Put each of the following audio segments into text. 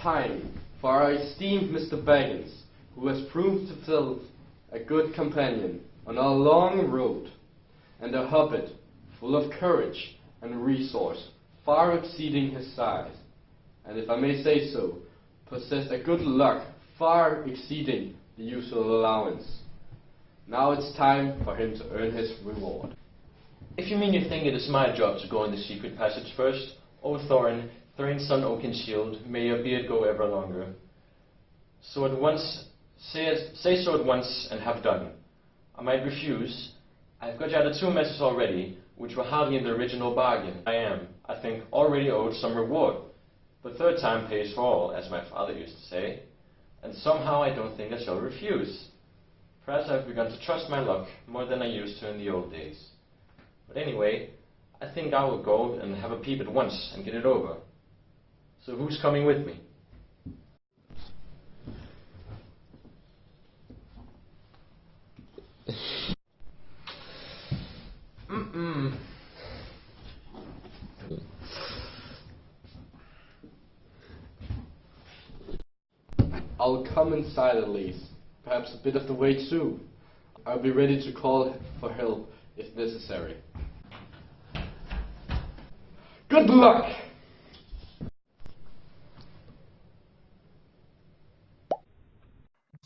time for our esteemed Mr. Baggins, who has proved himself a good companion on our long road, and a hobbit full of courage and resource far exceeding his size, and if I may say so, possessed a good luck far exceeding the usual allowance. Now it's time for him to earn his reward. If you mean you think it is my job to go in the secret passage first, O Thorin, Thorin's son Oakenshield, may your beard go ever longer. So at once, say so at once and have done. I might refuse. I've got you out of 2 messes already, which were hardly in the original bargain. I am, I think, already owed some reward. The 3rd time pays for all, as my father used to say, and somehow I don't think I shall refuse. Perhaps I've begun to trust my luck more than I used to in the old days. But anyway, I think I will go and have a peep at once and get it over. So who's coming with me? I'll come inside at least, perhaps a bit of the way too. I'll be ready to call for help if necessary. Good luck!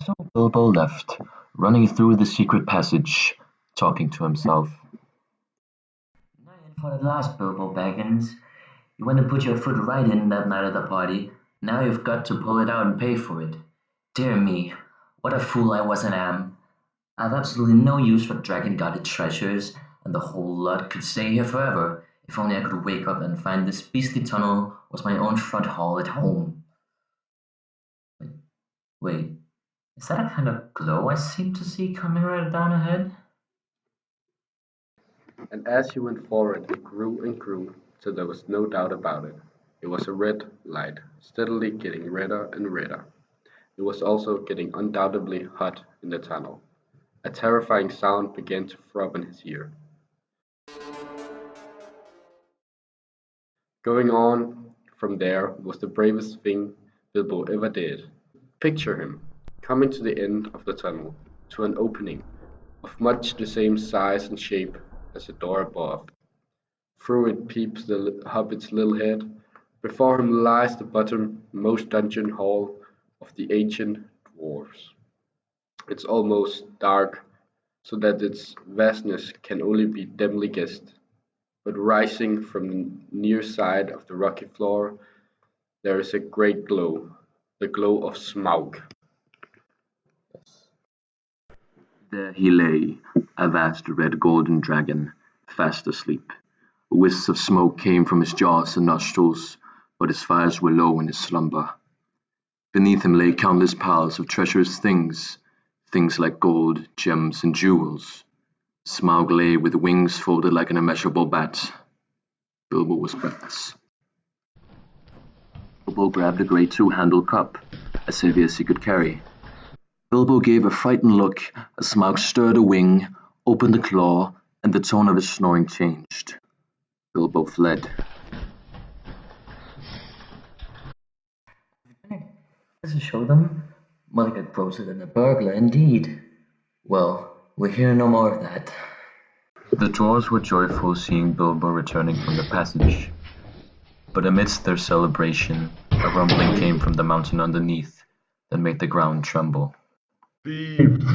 So Bilbo left, running through the secret passage, talking to himself. Now in for the last, Bilbo Baggins. You went and put your foot right in that night at the party. Now you've got to pull it out and pay for it. Dear me, what a fool I was and am. I've absolutely no use for dragon-guarded treasures, and the whole lot could stay here forever, if only I could wake up and find this beastly tunnel was my own front hall at home. Wait, is that a kind of glow I seem to see coming right down ahead? And as he went forward, it grew and grew, till there was no doubt about it. It was a red light, steadily getting redder and redder. It was also getting undoubtedly hot in the tunnel. A terrifying sound began to throb in his ear. Going on from there was the bravest thing Bilbo ever did. Picture him, coming to the end of the tunnel, to an opening, of much the same size and shape as the door above. Through it peeps the hobbit's little head. Before him lies the bottommost dungeon hall of the ancient dwarves. It's almost dark, so that its vastness can only be dimly guessed. But rising from the near side of the rocky floor, there is a great glow, the glow of Smaug. There he lay, a vast red golden dragon, fast asleep. Wisps of smoke came from his jaws and nostrils, but his fires were low in his slumber. Beneath him lay countless piles of treacherous things like gold, gems, and jewels. Smaug lay with wings folded like an immeasurable bat. Bilbo was breathless. Bilbo grabbed a great 2-handled cup, as heavy as he could carry. Bilbo gave a frightened look as Smaug stirred a wing, opened a claw, and the tone of his snoring changed. Bilbo fled. Does it show them? Well, get grosser than a burglar, indeed. Well, we'll hear no more of that. The dwarves were joyful seeing Bilbo returning from the passage. But amidst their celebration, a rumbling came from the mountain underneath that made the ground tremble. Thieves!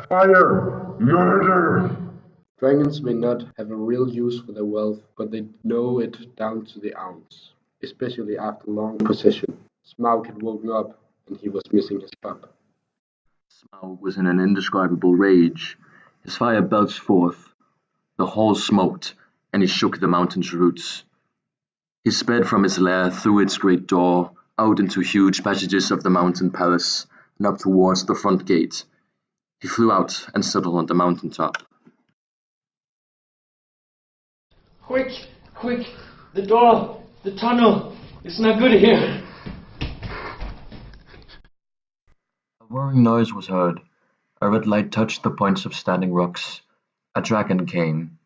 Fire! Murder! Dragons may not have a real use for their wealth, but they know it down to the ounce, especially after long possession. Smaug had woken up, and he was missing his cup. Smaug was in an indescribable rage. His fire belched forth. The hall smoked, and he shook the mountain's roots. He sped from his lair through its great door, out into huge passages of the mountain palace, and up towards the front gate. He flew out and settled on the mountain top. Quick! Quick! The door! The tunnel! It's not good here! A whirring noise was heard. A red light touched the points of standing rocks. A dragon came.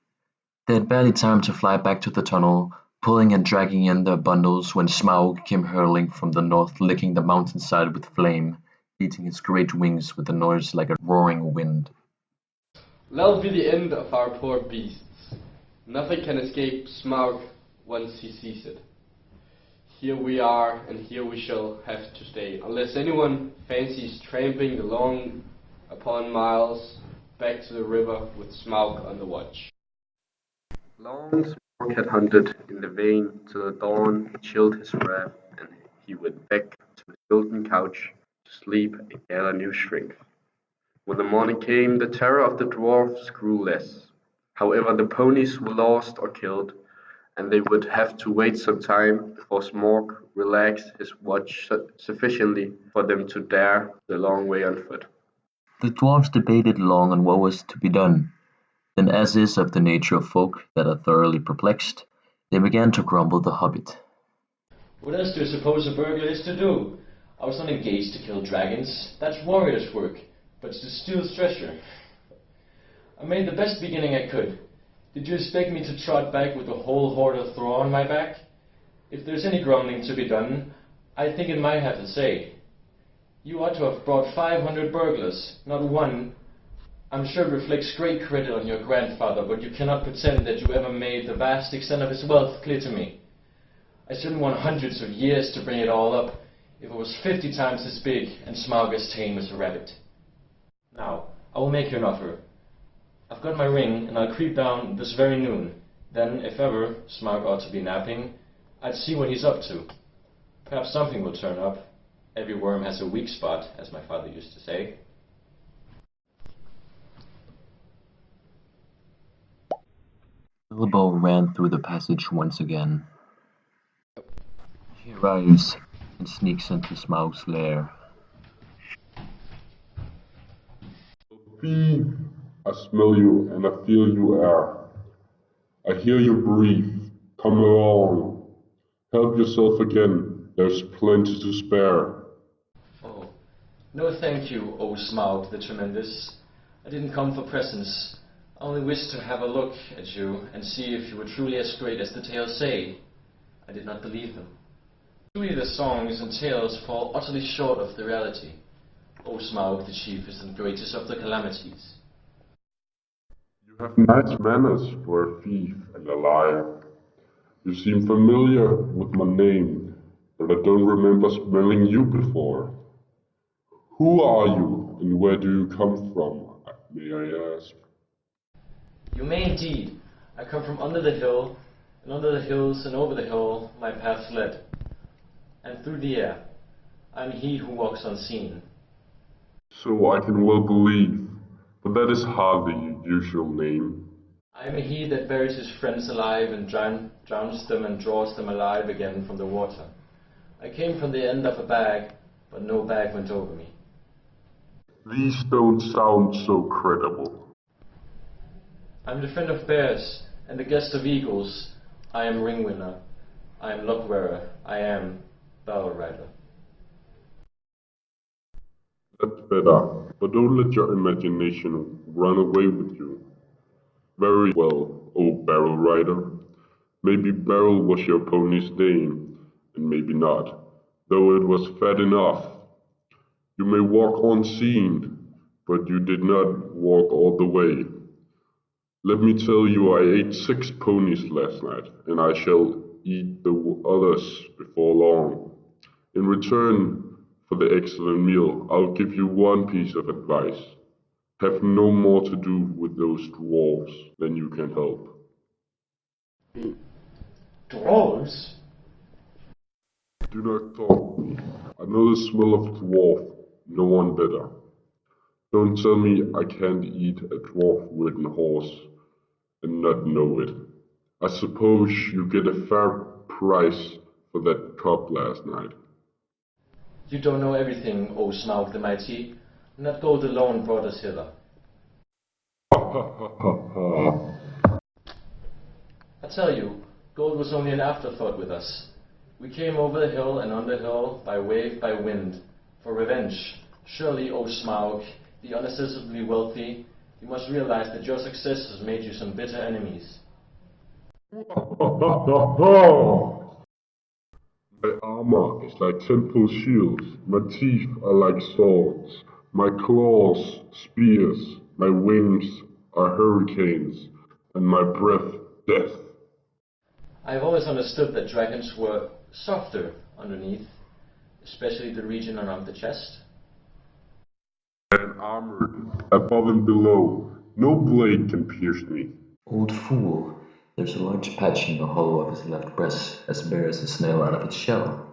They had barely time to fly back to the tunnel pulling and dragging in their bundles when Smaug came hurling from the north, licking the mountainside with flame, beating his great wings with a noise like a roaring wind. That'll be the end of our poor beasts. Nothing can escape Smaug once he sees it. Here we are, and here we shall have to stay, unless anyone fancies tramping the long upon miles back to the river with Smaug on the watch. Long Smaug had hunted in the vain till the dawn chilled his wrath, and he went back to his golden couch to sleep and gather new strength. When the morning came, the terror of the dwarfs grew less. However, the ponies were lost or killed, and they would have to wait some time before Smaug relaxed his watch sufficiently for them to dare the long way on foot. The dwarfs debated long on what was to be done. Then, as is of the nature of folk that are thoroughly perplexed, they began to grumble the Hobbit. What else do you suppose a burglar is to do? I was not engaged to kill dragons. That's warrior's work. But to steal treasure. I made the best beginning I could. Did you expect me to trot back with a whole horde of Thrall on my back? If there's any grumbling to be done, I think it might have to say. You ought to have brought 500 burglars, not one. I'm sure it reflects great credit on your grandfather, but you cannot pretend that you ever made the vast extent of his wealth clear to me. I shouldn't want hundreds of years to bring it all up if it was 50 times as big and Smaug as tame as a rabbit. Now, I will make you an offer. I've got my ring, and I'll creep down this very noon. Then, if ever Smaug ought to be napping, I'd see what he's up to. Perhaps something will turn up. Every worm has a weak spot, as my father used to say. Bilbo ran through the passage once again. He arrives and sneaks into Smaug's lair. Thief, I smell you and I feel you air. I hear you breathe. Come along. Help yourself again. There's plenty to spare. Oh, no thank you, O Smaug the Tremendous. I didn't come for presents. I only wished to have a look at you and see if you were truly as great as the tales say. I did not believe them. Truly the songs and tales fall utterly short of the reality. O Smaug the chiefest and greatest of the calamities. You have nice manners for a thief and a liar. You seem familiar with my name, but I don't remember smelling you before. Who are you and where do you come from, may I ask? You may indeed. I come from under the hill, and under the hills and over the hill my path led, and through the air. I am he who walks unseen. So I can well believe, but that is hardly your usual name. I am he that buries his friends alive and drowns them and draws them alive again from the water. I came from the end of a bag, but no bag went over me. These don't sound so credible. I am the friend of bears and the guest of eagles. I am ringwinner. I am luckwearer. I am battle rider. That's better, but don't let your imagination run away with you. Very well, old barrel rider. Maybe Barrel was your pony's name, and maybe not, though it was fat enough. You may walk unseen, but you did not walk all the way. Let me tell you, I ate 6 ponies last night, and I shall eat the others before long. In return for the excellent meal, I'll give you one piece of advice. Have no more to do with those dwarves than you can help. Dwarves? Do not talk to me. I know the smell of dwarf, no one better. Don't tell me I can't eat a dwarf-ridden horse and not know it. I suppose you get a fair price for that cup last night. You don't know everything, O Smaug the Mighty. Not gold alone brought us hither. I tell you, gold was only an afterthought with us. We came over the hill and under hill, by wave, by wind, for revenge. Surely, O Smaug, the unaccessibly wealthy, you must realize that your success has made you some bitter enemies. My armor is like temple shields, my teeth are like swords, my claws spears, my wings are hurricanes, and my breath death. I've always understood that dragons were softer underneath, especially the region around the chest. I am armored above and below, no blade can pierce me. Old fool, there's a large patch in the hollow of his left breast, as bare as a snail out of its shell.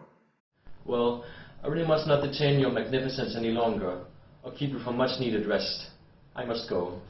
Well, I really must not detain your magnificence any longer, or keep you from much needed rest. I must go.